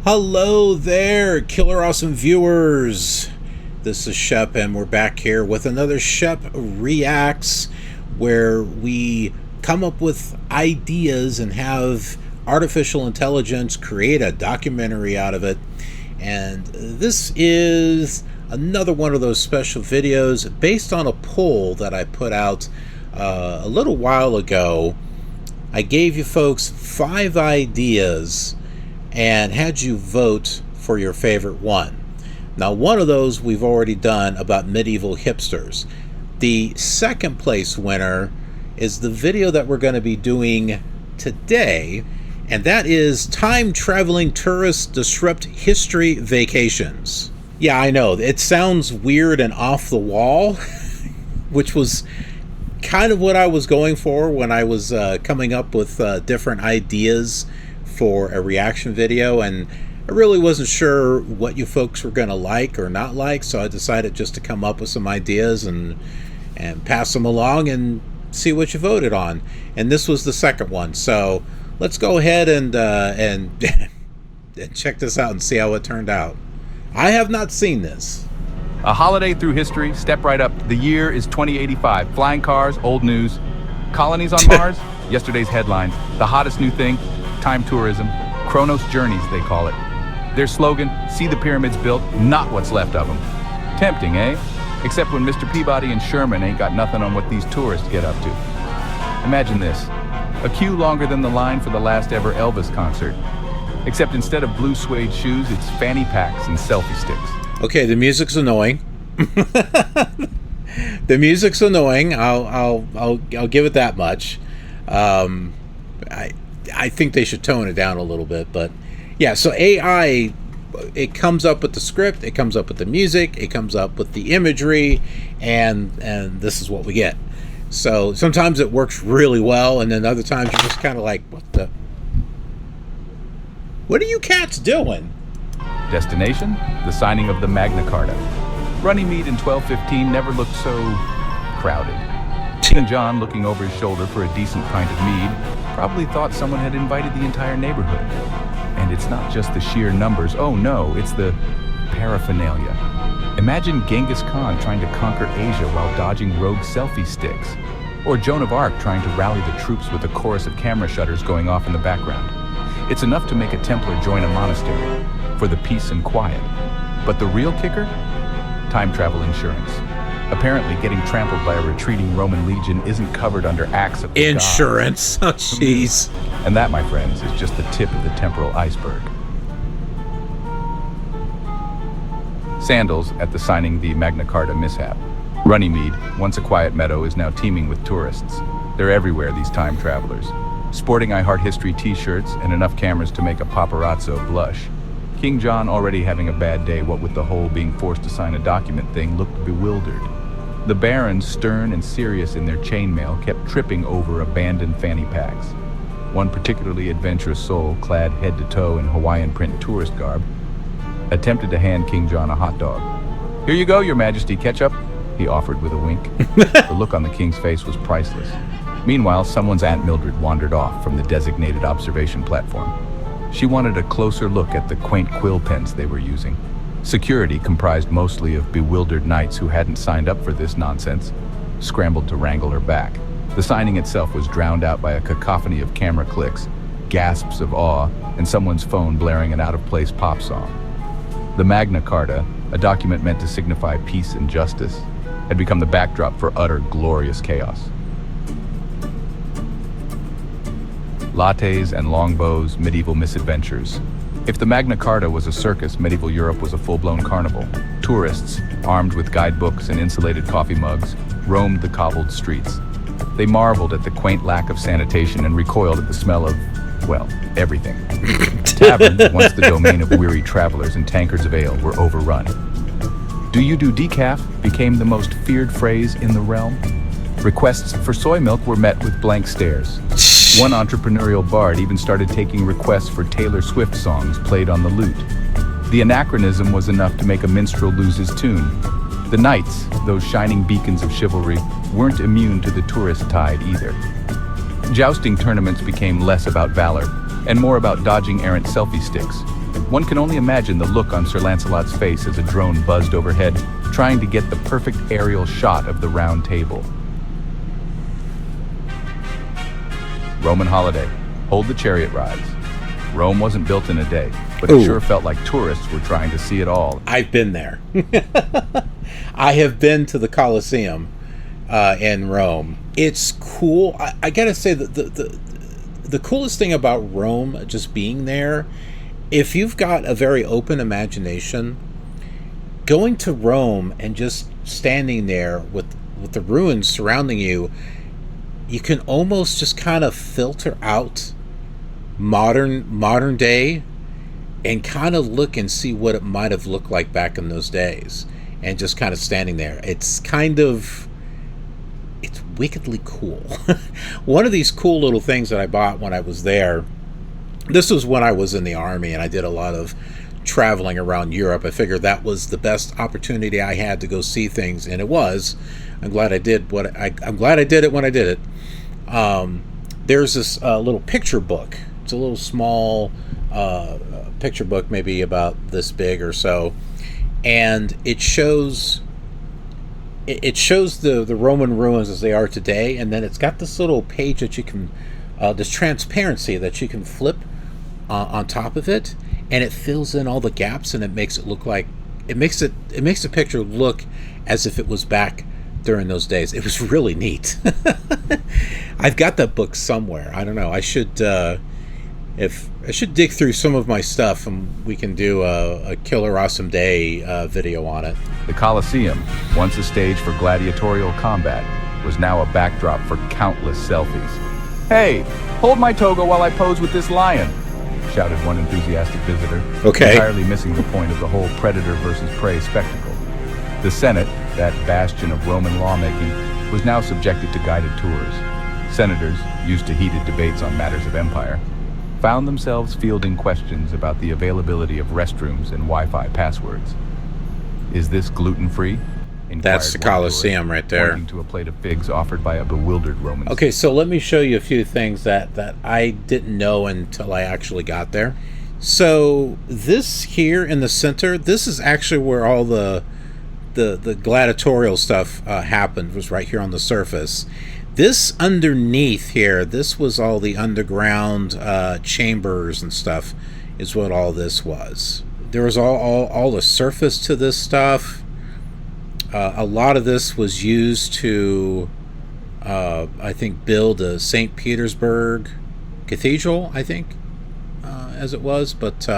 Hello there, Killer Awesome viewers. This is Shep, and we're back here with another Shep Reacts, where we come up with ideas and have artificial intelligence create a documentary out of it. And this is another one of those special videos based on a poll that I put out a little while ago. I gave you folks 5 ideas and had you vote for your favorite one. Now, one of those we've already done about medieval hipsters. The second place winner is the video that we're going to be doing today, and that is time traveling tourists disrupt history vacations. Yeah, I know, it sounds weird and off the wall, which was kind of what I was going for when I was coming up with different ideas for a reaction video, and I really wasn't sure what you folks were going to like or not like, so I decided just to come up with some ideas and pass them along and see what you voted on. And this was the second one, so let's go ahead and check this out and see how it turned out. I have not seen this. A holiday through history, step right up. The year is 2085. Flying cars, old news. Colonies on Mars, yesterday's headline. The hottest new thing, time tourism. Chronos Journeys, they call it. Their slogan, see the pyramids built, not what's left of them. Tempting, eh? Except when Mr. Peabody and Sherman ain't got nothing on what these tourists get up to. Imagine this, a queue longer than the line for the last ever Elvis concert. Except instead of blue suede shoes, it's fanny packs and selfie sticks. Okay, the music's annoying. The music's annoying. I'll give it that much. I think they should tone it down a little bit, but yeah. So AI, it comes up with the script, it comes up with the music, it comes up with the imagery, and this is what we get. So sometimes it works really well, and then other times you're just kind of like, what are you cats doing? Destination, the signing of the Magna Carta. Runnymede in 1215 never looked so crowded. King John, looking over his shoulder for a decent pint of mead, probably thought someone had invited the entire neighborhood. And it's not just the sheer numbers, oh no, it's the paraphernalia. Imagine Genghis Khan trying to conquer Asia while dodging rogue selfie sticks. Or Joan of Arc trying to rally the troops with a chorus of camera shutters going off in the background. It's enough to make a Templar join a monastery for the peace and quiet. But the real kicker? Time travel insurance. Apparently, getting trampled by a retreating Roman legion isn't covered under acts of insurance. Oh, jeez. And that, my friends, is just the tip of the temporal iceberg. Sandals at the signing the Magna Carta mishap. Runnymede, once a quiet meadow, is now teeming with tourists. They're everywhere, these time travelers. Sporting I Heart History t-shirts and enough cameras to make a paparazzo blush. King John, already having a bad day, what with the whole being forced to sign a document thing, looked bewildered. The barons, stern and serious in their chainmail, kept tripping over abandoned fanny packs. One particularly adventurous soul, clad head to toe in Hawaiian print tourist garb, attempted to hand King John a hot dog. "Here you go, Your Majesty, ketchup," he offered with a wink. The look on the king's face was priceless. Meanwhile, someone's Aunt Mildred wandered off from the designated observation platform. She wanted a closer look at the quaint quill pens they were using. Security, comprised mostly of bewildered knights who hadn't signed up for this nonsense, scrambled to wrangle her back. The signing itself was drowned out by a cacophony of camera clicks, gasps of awe, and someone's phone blaring an out-of-place pop song. The Magna Carta, a document meant to signify peace and justice, had become the backdrop for utter glorious chaos. Lattes and longbows, medieval misadventures. If the Magna Carta was a circus, medieval Europe was a full-blown carnival. Tourists, armed with guidebooks and insulated coffee mugs, roamed the cobbled streets. They marveled at the quaint lack of sanitation and recoiled at the smell of, well, everything. Taverns, once the domain of weary travelers and tankards of ale, were overrun. "Do you do decaf?" became the most feared phrase in the realm. Requests for soy milk were met with blank stares. One entrepreneurial bard even started taking requests for Taylor Swift songs played on the lute. The anachronism was enough to make a minstrel lose his tune. The knights, those shining beacons of chivalry, weren't immune to the tourist tide either. Jousting tournaments became less about valor and more about dodging errant selfie sticks. One can only imagine the look on Sir Lancelot's face as a drone buzzed overhead, trying to get the perfect aerial shot of the round table. Roman holiday. Hold the chariot rides. Rome wasn't built in a day, but it sure felt like tourists were trying to see it all. I've been there. I have been to the Colosseum in Rome. It's cool. I gotta say that the coolest thing about Rome, just being there, if you've got a very open imagination, going to Rome and just standing there with the ruins surrounding you, you can almost just kind of filter out modern day and kind of look and see what it might have looked like back in those days, and just kind of standing there. It's wickedly cool. One of these cool little things that I bought when I was there, this was when I was in the Army and I did a lot of traveling around Europe. I figured that was the best opportunity I had to go see things, and it was. I'm glad I did I'm glad I did it when I did it. There's this little picture book. It's a little small picture book, maybe about this big or so, and it shows the Roman ruins as they are today, and then it's got this little page that you can this transparency that you can flip on top of it, and it fills in all the gaps, and it makes it look like it makes the picture look as if it was back during those days. It was really neat. I've got that book somewhere. I don't know. I should dig through some of my stuff, and we can do a Killer Awesome Day video on it. The Colosseum, once a stage for gladiatorial combat, was now a backdrop for countless selfies. "Hey, hold my toga while I pose with this lion," shouted one enthusiastic visitor, entirely missing the point of the whole predator versus prey spectacle. The Senate, that bastion of Roman lawmaking, was now subjected to guided tours. Senators, used to heated debates on matters of empire, found themselves fielding questions about the availability of restrooms and Wi-Fi passwords. "Is this gluten-free?" That's the Colosseum right there. Pointing to a plate of figs offered by a bewildered Roman. Okay, so let me show you a few things that I didn't know until I actually got there. So this here in the center, this is actually where all the gladiatorial stuff happened, was right here on the surface. This underneath here, this was all the underground chambers and stuff, is what all this was. There was all the surface to this stuff. A lot of this was used to, I think, build a St. Petersburg Cathedral, I think, as it was. But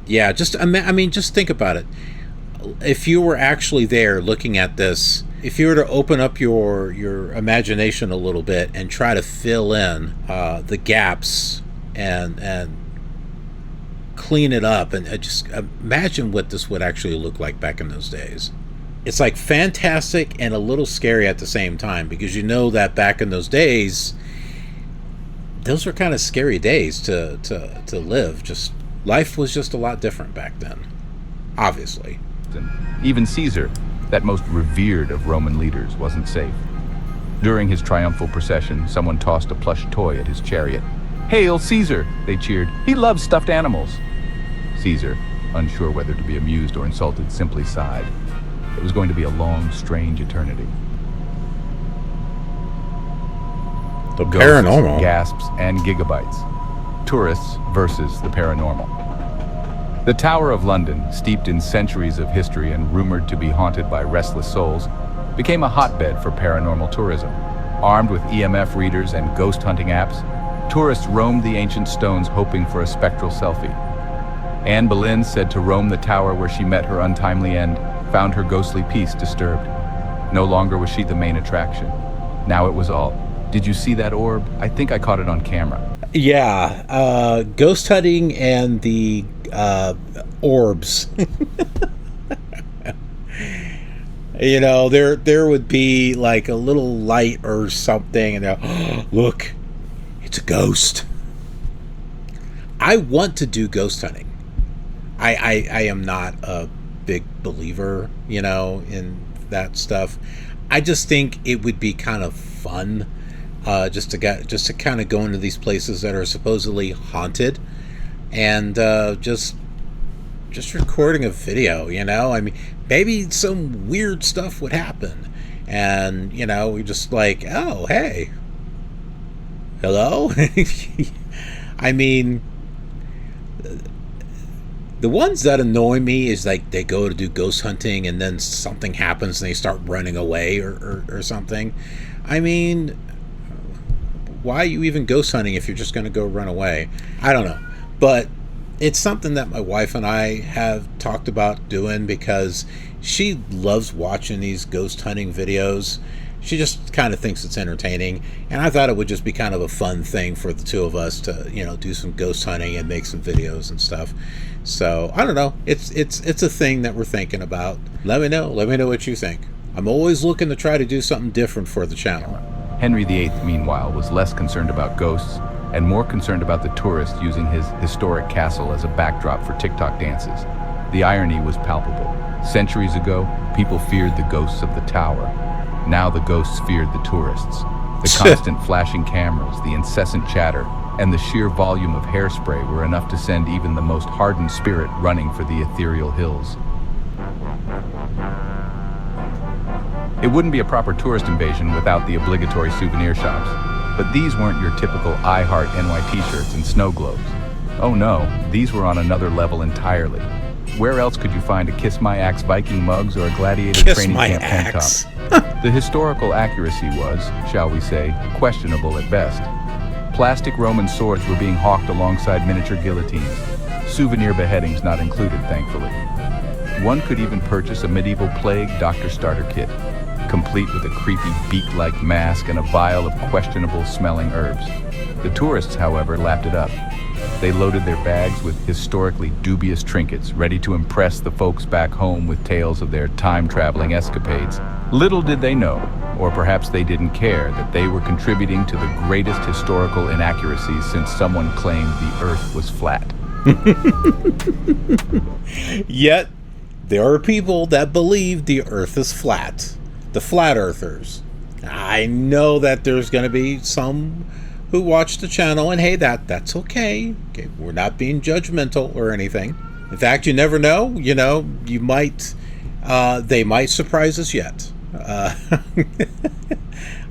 yeah, just think about it. If you were actually there looking at this, if you were to open up your imagination a little bit and try to fill in the gaps and clean it up, and just imagine what this would actually look like back in those days. It's like fantastic and a little scary at the same time, because you know that back in those days, those were kind of scary days to live. Just life was just a lot different back then, obviously. Even Caesar, that most revered of Roman leaders, wasn't safe. During his triumphal procession, someone tossed a plush toy at his chariot. "Hail Caesar!" they cheered. "He loves stuffed animals." Caesar, unsure whether to be amused or insulted, simply sighed. It was going to be a long, strange eternity. The paranormal. Gasps, and gigabytes. Tourists versus the paranormal. The Tower of London, steeped in centuries of history and rumored to be haunted by restless souls, became a hotbed for paranormal tourism. Armed with EMF readers and ghost hunting apps, tourists roamed the ancient stones hoping for a spectral selfie. Anne Boleyn said to roam the tower where she met her untimely end, found her ghostly peace disturbed. No longer was she the main attraction. Now it was all. "Did you see that orb? I think I caught it on camera." Yeah, ghost hunting and the orbs. You know, there would be like a little light or something, and they're, "Oh, look, it's a ghost." I want to do ghost hunting. I am not a big believer, in that stuff. I just think it would be kind of fun, just to kind of go into these places that are supposedly haunted, and just just recording a video, you know? I mean, maybe some weird stuff would happen. And, you know, we just like, oh, hey, hello? I mean, the ones that annoy me is like they go to do ghost hunting and then something happens and they start running away or something. I mean, why are you even ghost hunting if you're just going to go run away? I don't know. But it's something that my wife and I have talked about doing because she loves watching these ghost hunting videos. She just kind of thinks it's entertaining, and I thought it would just be kind of a fun thing for the two of us to, you know, do some ghost hunting and make some videos and stuff. So I don't know. It's a thing that we're thinking about. Let me know what you think. I'm always looking to try to do something different for the channel. Henry VIII, meanwhile, was less concerned about ghosts and more concerned about the tourist using his historic castle as a backdrop for TikTok dances. The irony was palpable. Centuries ago, people feared the ghosts of the tower. Now the ghosts feared the tourists. The constant flashing cameras, the incessant chatter, and the sheer volume of hairspray were enough to send even the most hardened spirit running for the ethereal hills. It wouldn't be a proper tourist invasion without the obligatory souvenir shops. But these weren't your typical I Heart NY t-shirts and snow globes. Oh no, these were on another level entirely. Where else could you find a Kiss My Axe Viking mugs or a Gladiator training camp tank top? The historical accuracy was, shall we say, questionable at best. Plastic Roman swords were being hawked alongside miniature guillotines. Souvenir beheadings not included, thankfully. One could even purchase a medieval plague doctor starter kit, complete with a creepy beak-like mask and a vial of questionable-smelling herbs. The tourists, however, lapped it up. They loaded their bags with historically dubious trinkets, ready to impress the folks back home with tales of their time-traveling escapades. Little did they know, or perhaps they didn't care, that they were contributing to the greatest historical inaccuracies since someone claimed the Earth was flat. Yet, there are people that believe the Earth is flat. The flat earthers. I know that there's going to be some who watch the channel, and hey, that's okay. Okay, we're not being judgmental or anything. In fact, you never know. You know, you might, they might surprise us yet.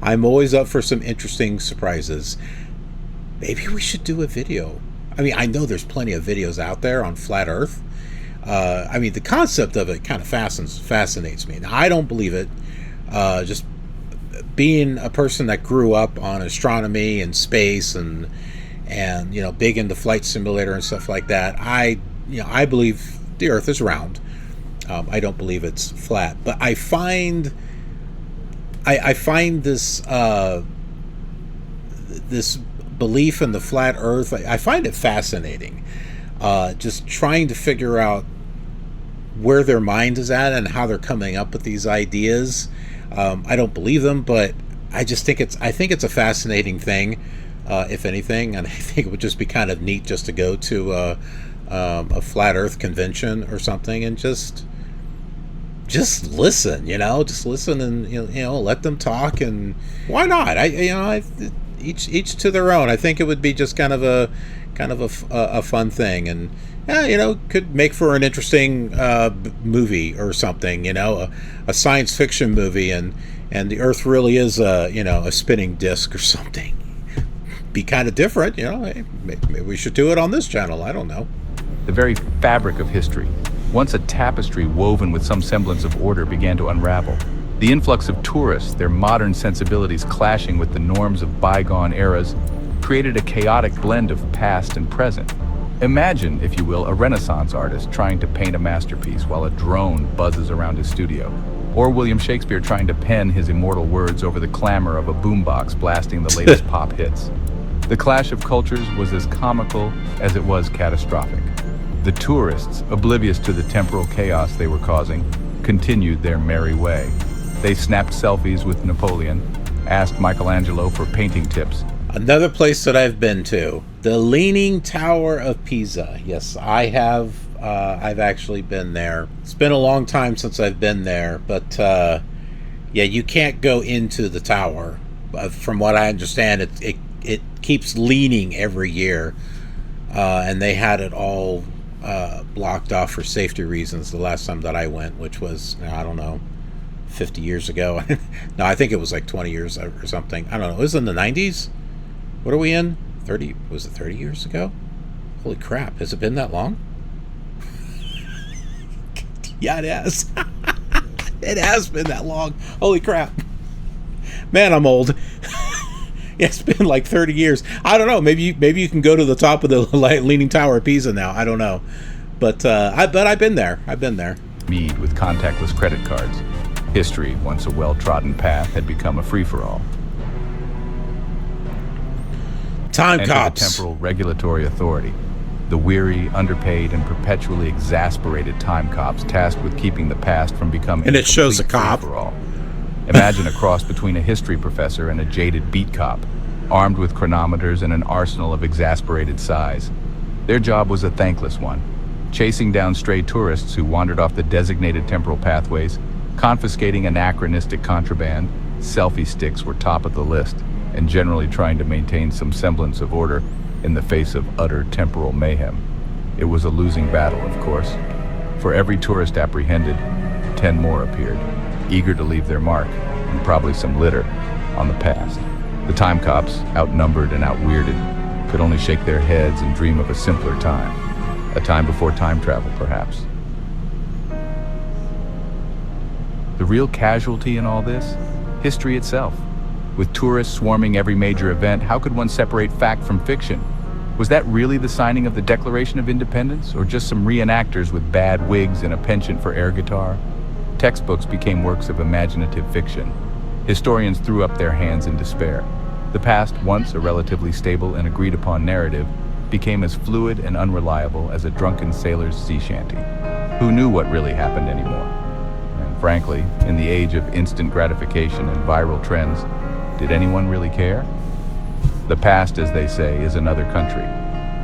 I'm always up for some interesting surprises. Maybe we should do a video. I mean, I know there's plenty of videos out there on flat Earth. I mean, the concept of it kind of fascinates me. Now, I don't believe it. Just being a person that grew up on astronomy and space and you know, big into Flight Simulator and stuff like that, I believe the Earth is round. I don't believe it's flat, but I find this this belief in the flat Earth, I find it fascinating. Just trying to figure out where their mind is at and how they're coming up with these ideas. I don't believe them, but I think it's a fascinating thing, if anything, and I think it would just be kind of neat just to go to a flat Earth convention or something and just listen, you know, just listen and you know let them talk, and why not? Each to their own. I think it would be just kind of a fun thing, and yeah, you know, could make for an interesting movie or something, you know, a science fiction movie, and the Earth really is a spinning disc or something. Be kind of different, you know. Hey, maybe we should do it on this channel. I don't know. The very fabric of history, once a tapestry woven with some semblance of order, began to unravel. The influx of tourists, their modern sensibilities clashing with the norms of bygone eras, created a chaotic blend of past and present. Imagine, if you will, a Renaissance artist trying to paint a masterpiece while a drone buzzes around his studio. Or William Shakespeare trying to pen his immortal words over the clamor of a boombox blasting the latest pop hits. The clash of cultures was as comical as it was catastrophic. The tourists, oblivious to the temporal chaos they were causing, continued their merry way. They snapped selfies with Napoleon, asked Michelangelo for painting tips. Another place that I've been to, the Leaning Tower of Pisa. Yes, I have. I've actually been there. It's been a long time since I've been there, but yeah, you can't go into the tower. From what I understand, it keeps leaning every year, and they had it all blocked off for safety reasons the last time that I went, which was, I don't know, 50 years ago. No, I think it was like 20 years or something. I don't know. It was in the 90s. What are we in? 30? Was it 30 years ago? Holy crap. Has it been that long? Yeah, it has. It has been that long. Holy crap. Man, I'm old. It's been like 30 years. I don't know. Maybe you can go to the top of the Leaning Tower of Pisa now. I don't know. But I've been there. I've been there. Mead with contactless credit cards. History, once a well-trodden path, had become a free-for-all. Time Enter cops. The temporal regulatory authority. The weary, underpaid, and perpetually exasperated time cops tasked with keeping the past from becoming And it shows a cop. free-for-all. Imagine a cross between a history professor and a jaded beat cop, armed with chronometers and an arsenal of exasperated sighs. Their job was a thankless one, chasing down stray tourists who wandered off the designated temporal pathways, confiscating anachronistic contraband. Selfie sticks were top of the list, and generally trying to maintain some semblance of order in the face of utter temporal mayhem. It was a losing battle, of course. For every tourist apprehended, 10 more appeared, eager to leave their mark, and probably some litter, on the past. The time cops, outnumbered and outweirded, could only shake their heads and dream of a simpler time. A time before time travel, perhaps. The real casualty in all this? History itself. With tourists swarming every major event, how could one separate fact from fiction? Was that really the signing of the Declaration of Independence, or just some reenactors with bad wigs and a penchant for air guitar? Textbooks became works of imaginative fiction. Historians threw up their hands in despair. The past, once a relatively stable and agreed-upon narrative, became as fluid and unreliable as a drunken sailor's sea shanty. Who knew what really happened anymore? And frankly, in the age of instant gratification and viral trends, did anyone really care? The past, as they say, is another country.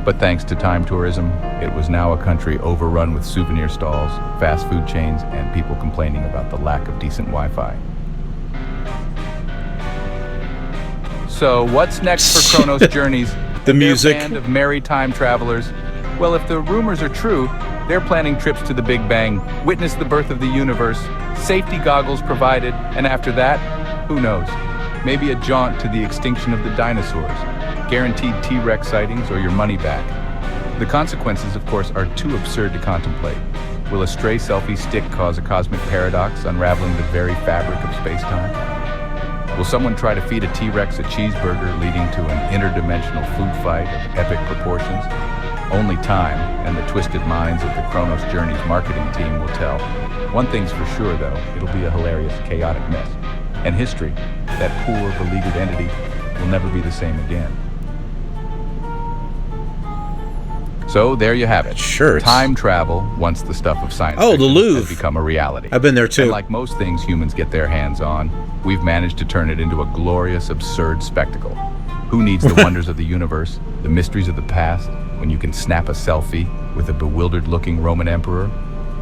But thanks to time tourism, it was now a country overrun with souvenir stalls, fast food chains, and people complaining about the lack of decent Wi-Fi. So, what's next for Chronos Journeys? The music. Their band of merry time travelers. Well, if the rumors are true, they're planning trips to the Big Bang, witness the birth of the universe, safety goggles provided, and after that, who knows? Maybe a jaunt to the extinction of the dinosaurs, guaranteed T-Rex sightings, or your money back. The consequences, of course, are too absurd to contemplate. Will a stray selfie stick cause a cosmic paradox, unraveling the very fabric of space-time? Will someone try to feed a T-Rex a cheeseburger, leading to an interdimensional food fight of epic proportions? Only time and the twisted minds of the Chronos Journeys marketing team will tell. One thing's for sure, though, it'll be a hilarious, chaotic mess. And history, that poor, beleaguered entity, will never be the same again. So there you have it. Sure. Time travel, once the stuff of science Oh, the fiction, Louvre. has become a reality. I've been there too. And like most things humans get their hands on, we've managed to turn it into a glorious, absurd spectacle. Who needs the wonders of the universe, the mysteries of the past, when you can snap a selfie with a bewildered-looking Roman emperor?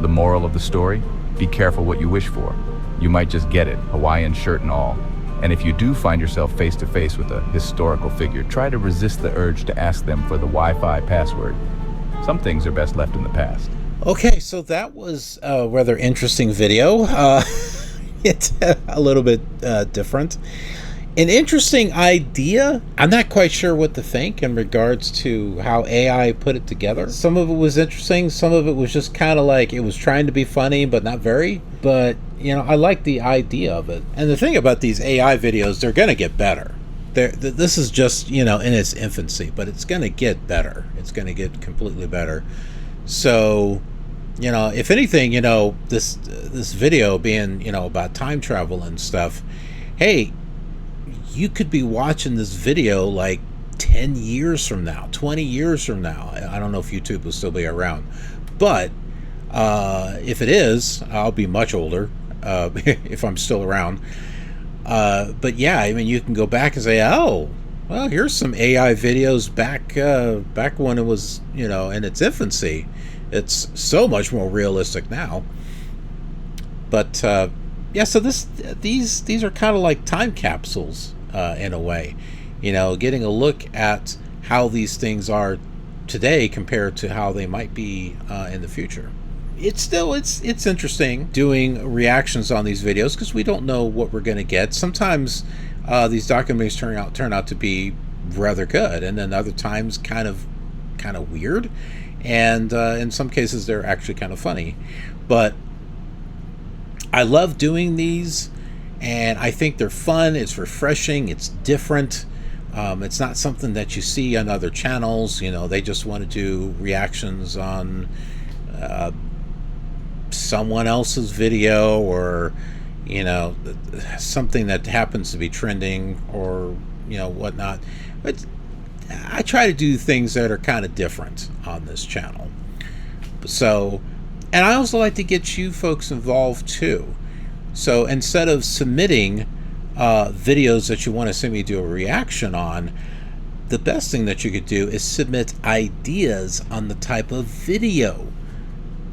The moral of the story? Be careful what you wish for. You might just get it, Hawaiian shirt and all. And if you do find yourself face to face with a historical figure, try to resist the urge to ask them for the Wi-Fi password. Some things are best left in the past. Okay, so that was a rather interesting video. It's a little bit different. An interesting idea. I'm not quite sure what to think in regards to how AI put it together. Some of it was interesting. Some of it was just kind of like it was trying to be funny, but not very. But, you know, I like the idea of it. And the thing about these AI videos, they're going to get better. This is just, you know, in its infancy, but it's going to get better. It's going to get completely better. So, you know, if anything, you know, this video being, you know, about time travel and stuff, hey, you could be watching this video like 10 years from now, 20 years from now. I don't know if YouTube will still be around, but if it is, I'll be much older if I'm still around. But yeah, I mean, you can go back and say, oh, well, here's some AI videos back when it was, you know, in its infancy. It's so much more realistic now. But yeah, so these are kind of like time capsules in a way, you know, getting a look at how these things are today compared to how they might be in the future. It's interesting doing reactions on these videos because we don't know what we're going to get. Sometimes these documentaries turn out to be rather good, and then other times kind of weird, and in some cases they're actually kind of funny. But I love doing these, and I think they're fun. It's refreshing. It's different. It's not something that you see on other channels. You know, they just want to do reactions on someone else's video, or you know, something that happens to be trending, or you know, whatnot. But I try to do things that are kind of different on this channel. So, and I also like to get you folks involved too. So instead of submitting videos that you want to see me do a reaction on, the best thing that you could do is submit ideas on the type of video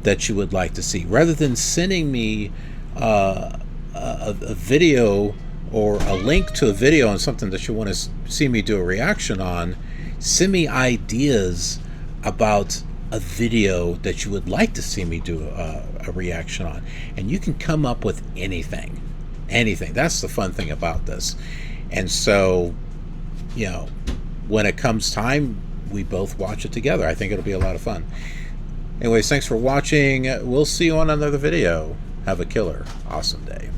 that you would like to see, rather than sending me a video or a link to a video on something that you want to see me do a reaction on. Send me ideas about a video that you would like to see me do a reaction on, and you can come up with anything. That's the fun thing about this. And so, you know, when it comes time, we both watch it together. I think it'll be a lot of fun. Anyways, thanks for watching. We'll see you on another video. Have a killer awesome day.